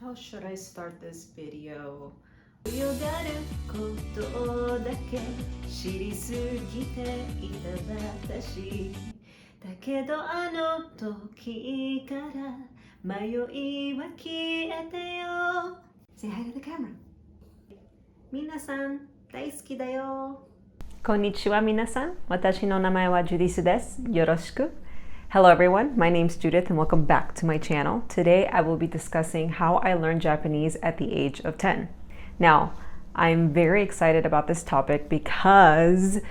How should I start this video? 強がることだけ知りすぎていた私だけどあの時から迷いは消えてよ Say hi to the camera 皆さん大好きだよこんにちは皆さん私の名前はジュディスですよろしくHello everyone, my name's Judith and welcome back to my channel. Today I will be discussing how I learned Japanese at the age of 10. Now, I'm very excited about this topic because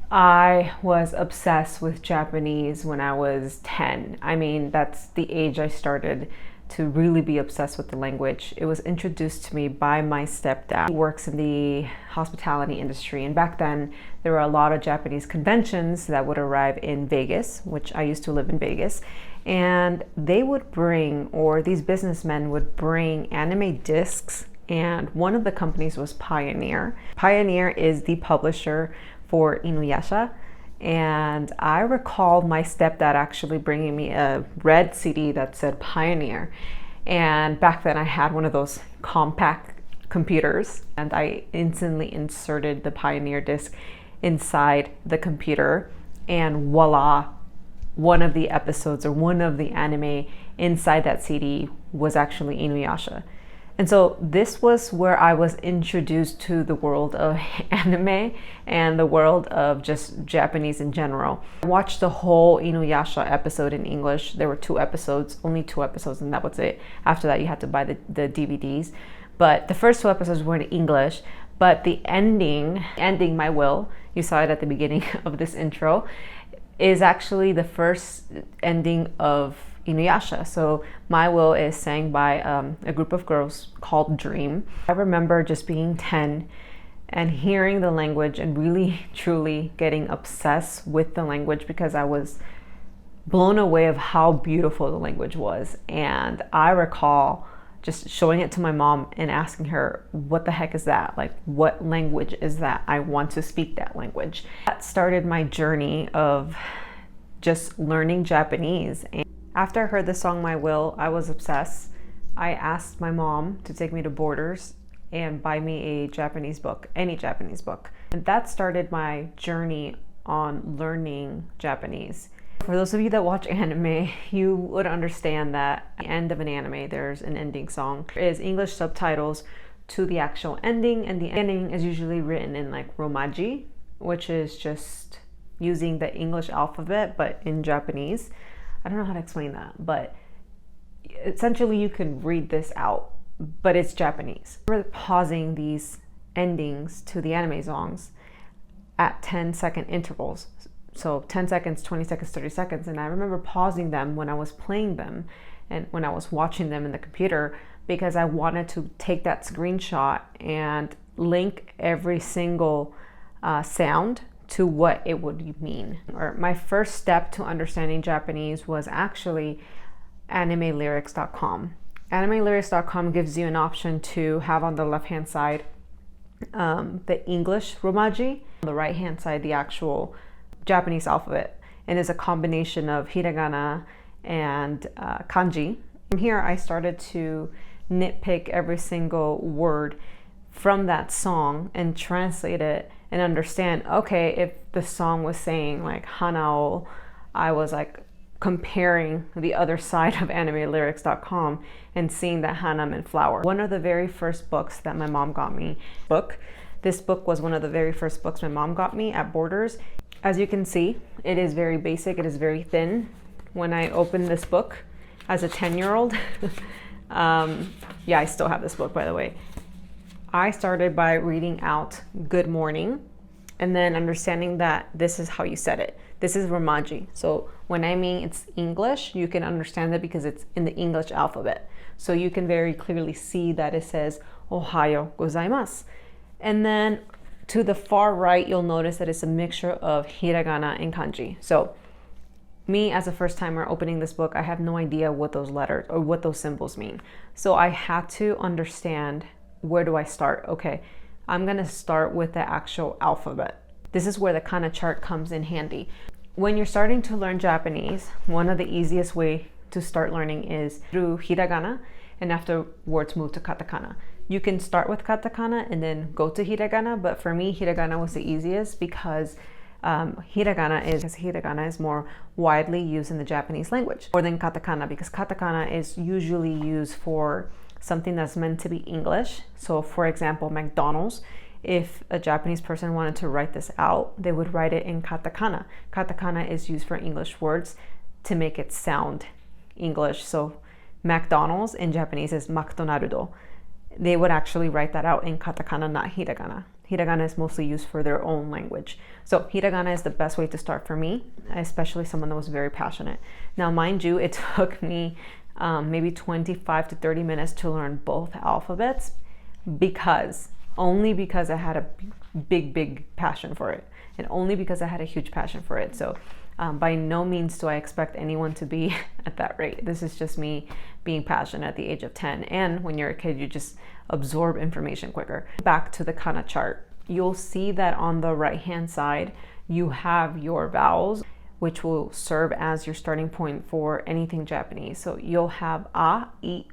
I was obsessed with Japanese when I was 10. I mean, that's the age I started to really be obsessed with the language. It was introduced to me by my stepdad. He works in the hospitality industry, and back then there were a lot of Japanese conventions that would arrive in Vegas, which I used to live in Vegas, and they would bring, or these businessmen would bring anime discs, and one of the companies was Pioneer. Pioneer is the publisher for Inuyasha. And I recall my stepdad actually bringing me a red CD that said Pioneer. And back then I had one of those compact computers and I instantly inserted the Pioneer disc inside the computer and voila, one of the episodes or one of the anime inside that CD was actually Inuyasha. And so this was where I was introduced to the world of anime and the world of just Japanese in general. I watched the whole Inuyasha episode in English. There were only two episodes, and that was it. After that, you had to buy the DVDs. But the first two episodes were in English. But the ending, My Will, you saw it at the beginning of this intro, is actually the first ending of Inuyasha. So My Will is sang by a group of girls called Dream. I remember just being 10 and hearing the language and really truly getting obsessed with the language because I was blown away of how beautiful the language was. And I recall just showing it to my mom and asking her, what the heck is that? Like, what language is that? I want to speak that language. That started my journey of just learning Japanese. And after I heard the song My Will, I was obsessed. I asked my mom to take me to Borders and buy me a Japanese book, any Japanese book. And that started my journey on learning Japanese. For those of you that watch anime, you would understand that at the end of an anime, there's an ending song. There is English subtitles to the actual ending, and the ending is usually written in like romaji, which is just using the English alphabet, but in Japanese. I don't know how to explain that, but essentially you can read this out, but it's Japanese. We're pausing these endings to the anime songs at 10-second intervals. So 10 seconds, 20 seconds, 30 seconds. And I remember pausing them when I was playing them and when I was watching them in the computer because I wanted to take that screenshot and link every single sound to what it would mean. Or my first step to understanding Japanese was actually animelyrics.com. Animelyrics.com gives you an option to have on the left hand side the English romaji, on the right hand side the actual Japanese alphabet, and is a combination of hiragana and kanji. From here I started to nitpick every single word from that song and translate it and understand, okay, if the song was saying like Hanao, I was like comparing the other side of animelyrics.com and seeing that Hana meant flower. One of the very first books that my mom got me, this book was one of the very first books my mom got me at Borders. As you can see, it is very basic, it is very thin. When I opened this book as a 10-year-old, yeah, I still have this book by the way. I started by reading out good morning and then understanding that this is how you said it. This is romaji. So when I mean it's English, you can understand that because it's in the English alphabet. So you can very clearly see that it says Ohayo gozaimasu. And then to the far right, you'll notice that it's a mixture of hiragana and kanji. So me as a first timer opening this book, I have no idea what those letters or what those symbols mean. So I had to understand, where do I start? Okay, I'm gonna start with the actual alphabet. This is where the kana chart comes in handy. When you're starting to learn Japanese, one of the easiest way to start learning is through hiragana. and afterwards move to katakana. You can start with katakana and then go to hiragana, but for me, hiragana was the easiest because hiragana is more widely used in the Japanese language more than katakana, because katakana is usually used for something that's meant to be English. So for example, McDonald's, if a Japanese person wanted to write this out, they would write it in katakana. Katakana is used for English words to make it sound English. So McDonald's in Japanese is McDonaldo. They would actually write that out in katakana, not hiragana. Hiragana is mostly used for their own language. So hiragana is the best way to start for me, especially someone that was very passionate. Now, mind you, it took me maybe 25 to 30 minutes to learn both alphabets only because I had a big passion for it, and only because I had a huge passion for it. So by no means do I expect anyone to be at that rate. This is just me being passionate at the age of 10. And when you're a kid, you just absorb information quicker. Back to the kana chart, you'll see that on the right hand side, you have your vowels, which will serve as your starting point for anything Japanese. So you'll have a, I,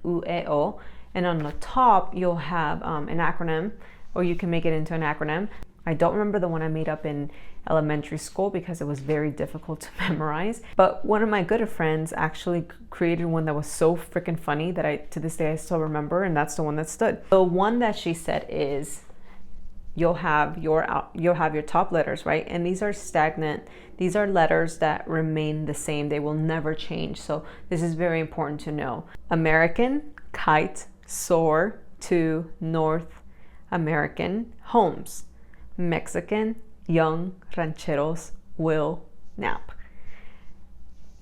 u, e, o, and on the top, you'll have an acronym, or you can make it into an acronym. I don't remember the one I made up in elementary school because it was very difficult to memorize. But one of my good friends actually created one that was so freaking funny that to this day I still remember, and that's the one that stood. The one that she said is, you'll have your top letters, right? And these are stagnant. These are letters that remain the same. They will never change. So this is very important to know. American, kite, soar, to North American, homes. Mexican, young, rancheros, will, nap.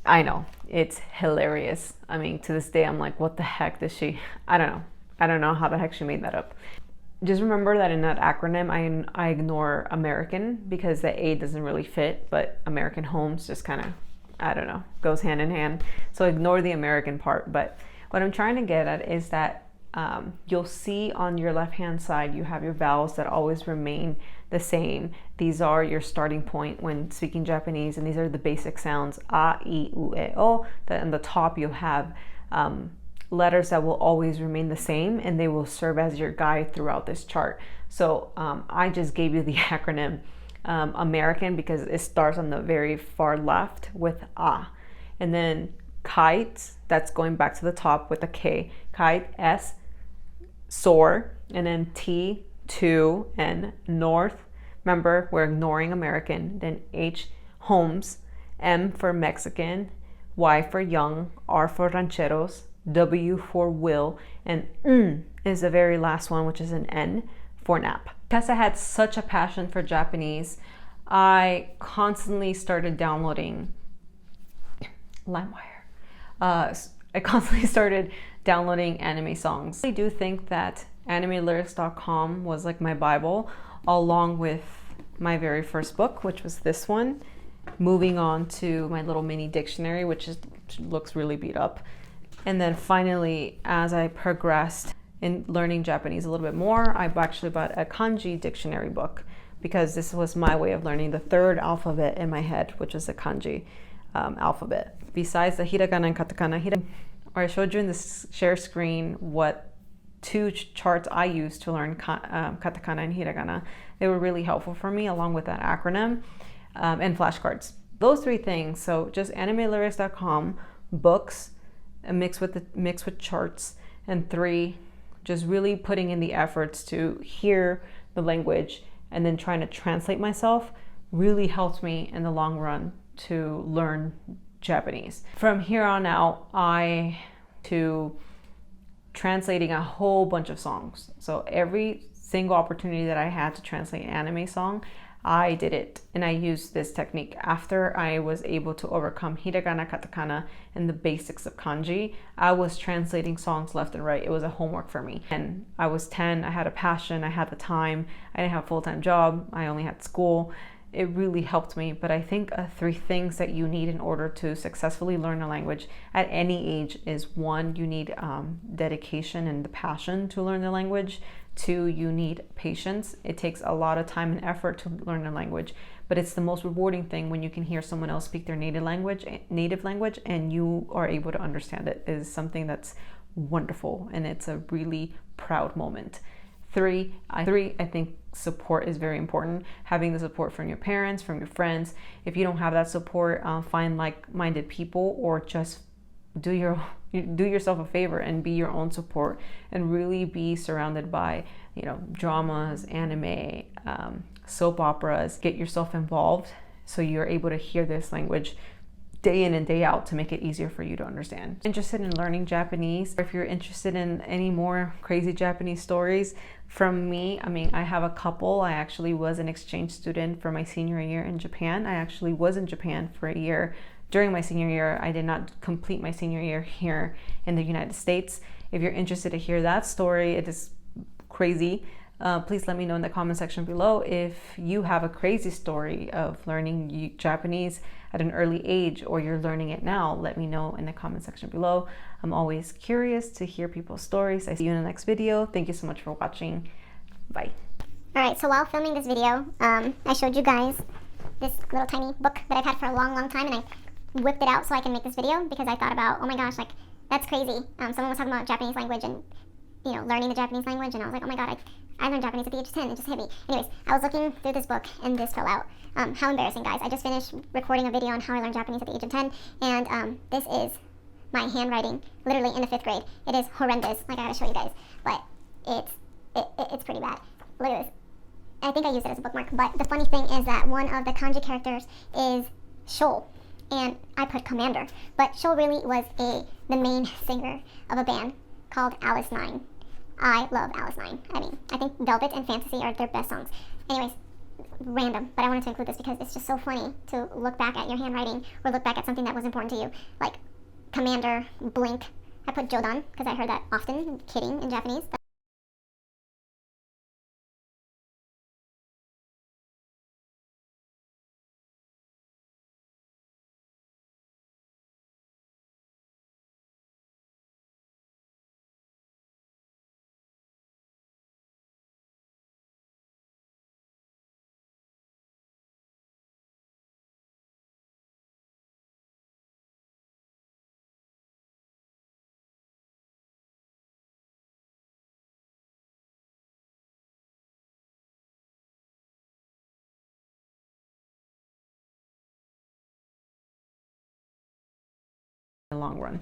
I know, it's hilarious. I mean, to this day, I'm like, what the heck does she, I don't know how the heck she made that up. Just remember that in that acronym, I ignore American because the A doesn't really fit, but American homes just kind of, I don't know, goes hand in hand. So ignore the American part. But what I'm trying to get at is that you'll see on your left-hand side, you have your vowels that always remain the same. These are your starting point when speaking Japanese, and these are the basic sounds, a, I, u, e, o. That on the top, you'll have letters that will always remain the same, and they will serve as your guide throughout this chart. So I just gave you the acronym American because it starts on the very far left with a. And then kite, that's going back to the top with a K. Kite, S, soar, and then T, to, and north. Remember, we're ignoring American. Then H, homes. M for Mexican. Y for young. R for rancheros. W for will. And is the very last one, which is an N for nap. Because I had such a passion for Japanese, I constantly started downloading LimeWire. I constantly started downloading anime songs. I do think that animelyrics.com was like my Bible, along with my very first book, which was this one. Moving on to my little mini dictionary, which looks really beat up. And then finally, as I progressed in learning Japanese a little bit more, I actually bought a kanji dictionary book because this was my way of learning the third alphabet in my head, which is the kanji alphabet. Besides the hiragana and katakana, I showed you in the share screen what two charts I used to learn katakana and hiragana. They were really helpful for me, along with that acronym and flashcards. Those three things. So just animelyrics.com, books, mixed with charts, and 3, just really putting in the efforts to hear the language and then trying to translate myself really helped me in the long run to learn Japanese. From here on out, to translating a whole bunch of songs. So every single opportunity that I had to translate an anime song, I did it, and I used this technique. After I was able to overcome hiragana, katakana, and the basics of kanji, I was translating songs left and right. It was a homework for me. And I was 10, I had a passion, I had the time, I didn't have a full-time job, I only had school. It really helped me. But I think 3 things that you need in order to successfully learn a language at any age is 1, you need dedication and the passion to learn the language. 2, you need patience. It takes a lot of time and effort to learn a language, but it's the most rewarding thing when you can hear someone else speak their native language and you are able to understand it. It is something that's wonderful, and it's a really proud moment. Three, I think support is very important. Having the support from your parents, from your friends. If you don't have that support, find like-minded people, or just do yourself a favor and be your own support, and really be surrounded by, dramas, anime, soap operas. Get yourself involved so you're able to hear this language day in and day out to make it easier for you to understand. Interested in learning Japanese, or if you're interested in any more crazy Japanese stories from me, I have a couple. I actually was an exchange student for my senior year in Japan. I actually was in Japan for a year during my senior year. I did not complete my senior year here in the United States. If you're interested to hear that story, it is crazy. Please let me know in the comment section below if you have a crazy story of learning Japanese at an early age, or you're learning it now. Let me know in the comment section below. I'm always curious to hear people's stories. I see you in the next video. Thank you so much for watching. Bye. Alright, so while filming this video, I showed you guys this little tiny book that I've had for a long, long time, and I whipped it out so I can make this video because I thought about, oh my gosh, like, that's crazy. Someone was talking about Japanese language and, learning the Japanese language, and I was like, oh my god, I learned Japanese at the age of 10. It just hit me. Anyways, I was looking through this book and this fell out. How embarrassing, guys. I just finished recording a video on how I learned Japanese at the age of 10, and this is my handwriting, literally in the 5th grade. It is horrendous. Like, I gotta show you guys, but it's pretty bad. Look at this. I think I used it as a bookmark, but the funny thing is that one of the kanji characters is Shoal, and I put Commander, but Shoal really was the main singer of a band called Alice 9. I love Alice 9. I think Velvet and Fantasy are their best songs. Anyways, random, but I wanted to include this because it's just so funny to look back at your handwriting, or look back at something that was important to you, like Commander, Blink. I put Jodan because I heard that often, kidding in Japanese. In the long run.